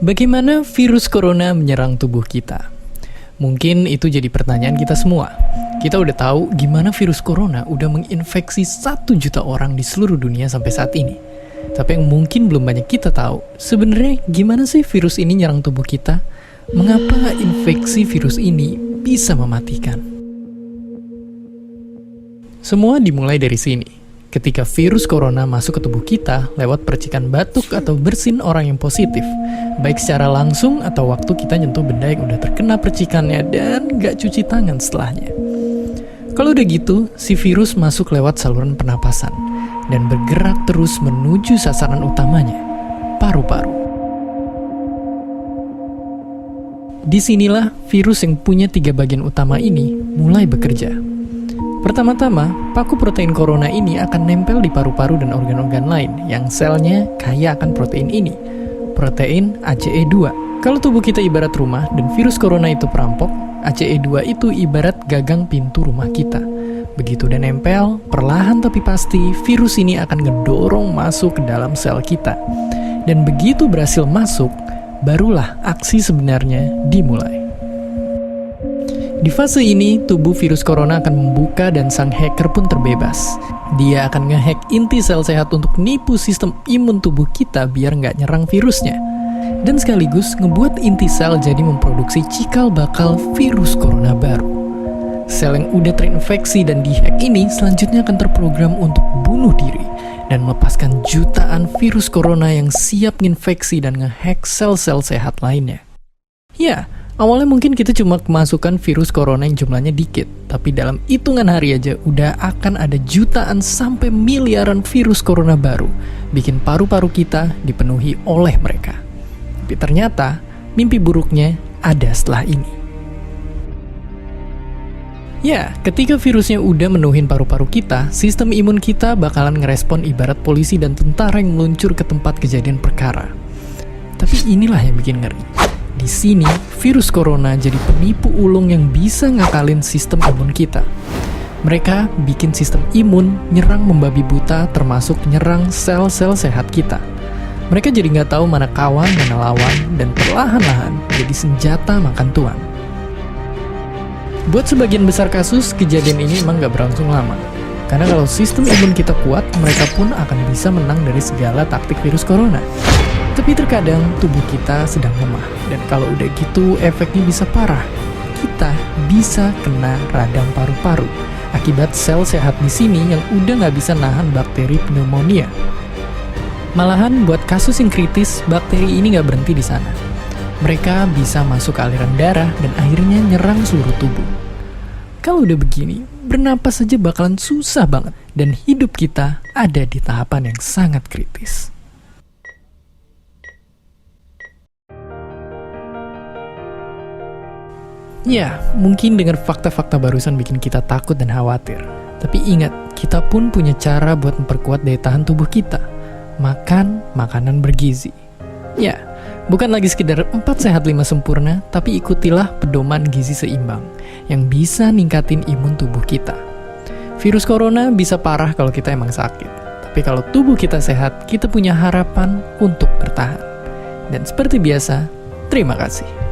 Bagaimana virus corona menyerang tubuh kita? Mungkin itu jadi pertanyaan kita semua. Kita udah tahu gimana virus corona udah menginfeksi 1 juta orang di seluruh dunia sampai saat ini. Tapi yang mungkin belum banyak kita tahu, sebenarnya gimana sih virus ini nyerang tubuh kita? Mengapa infeksi virus ini bisa mematikan? Semua dimulai dari sini. Ketika virus corona masuk ke tubuh kita lewat percikan batuk atau bersin orang yang positif, baik secara langsung atau waktu kita nyentuh benda yang udah terkena percikannya dan gak cuci tangan setelahnya. Kalau udah gitu, si virus masuk lewat saluran pernapasan dan bergerak terus menuju sasaran utamanya, paru-paru. Disinilah virus yang punya 3 bagian utama ini mulai bekerja. Pertama-tama, paku protein corona ini akan nempel di paru-paru dan organ-organ lain yang selnya kaya akan protein ini, protein ACE2. Kalau tubuh kita ibarat rumah dan virus corona itu perampok, ACE2 itu ibarat gagang pintu rumah kita. Begitu udah nempel, perlahan tapi pasti virus ini akan ngedorong masuk ke dalam sel kita. Dan begitu berhasil masuk, barulah aksi sebenarnya dimulai. Di fase ini, tubuh virus corona akan membuka dan sang hacker pun terbebas. Dia akan ngehack inti sel sehat untuk nipu sistem imun tubuh kita biar nggak nyerang virusnya. Dan sekaligus ngebuat inti sel jadi memproduksi cikal bakal virus corona baru. Sel yang udah terinfeksi dan dihack ini selanjutnya akan terprogram untuk bunuh diri dan melepaskan jutaan virus corona yang siap nginfeksi dan ngehack sel-sel sehat lainnya. Ya, awalnya mungkin kita cuma kemasukan virus corona yang jumlahnya dikit, tapi dalam hitungan hari aja udah akan ada jutaan sampai miliaran virus corona baru, bikin paru-paru kita dipenuhi oleh mereka. Tapi ternyata, mimpi buruknya ada setelah ini. Ya, ketika virusnya udah menuhin paru-paru kita, sistem imun kita bakalan ngerespon ibarat polisi dan tentara yang meluncur ke tempat kejadian perkara. Tapi inilah yang bikin ngeri. Di sini, virus corona jadi penipu ulung yang bisa ngakalin sistem imun kita. Mereka bikin sistem imun nyerang membabi buta, termasuk nyerang sel-sel sehat kita. Mereka jadi nggak tahu mana kawan, mana lawan, dan perlahan-lahan jadi senjata makan tuan. Buat sebagian besar kasus, kejadian ini emang nggak berlangsung lama. Karena kalau sistem imun kita kuat, mereka pun akan bisa menang dari segala taktik virus corona. Tapi terkadang tubuh kita sedang lemah, dan kalau udah gitu efeknya bisa parah. Kita bisa kena radang paru-paru akibat sel sehat di sini yang udah nggak bisa nahan bakteri pneumonia. Malahan buat kasus yang kritis, bakteri ini nggak berhenti di sana. Mereka bisa masuk ke aliran darah dan akhirnya nyerang seluruh tubuh. Kalau udah begini, bernapas saja bakalan susah banget, dan hidup kita ada di tahapan yang sangat kritis. Ya, mungkin dengan fakta-fakta barusan bikin kita takut dan khawatir. Tapi ingat, kita pun punya cara buat memperkuat daya tahan tubuh kita. Makan makanan bergizi. Ya, bukan lagi sekedar 4 sehat 5 sempurna, tapi ikutilah pedoman gizi seimbang yang bisa ningkatin imun tubuh kita. Virus corona bisa parah kalau kita emang sakit. Tapi kalau tubuh kita sehat, kita punya harapan untuk bertahan. Dan seperti biasa, terima kasih.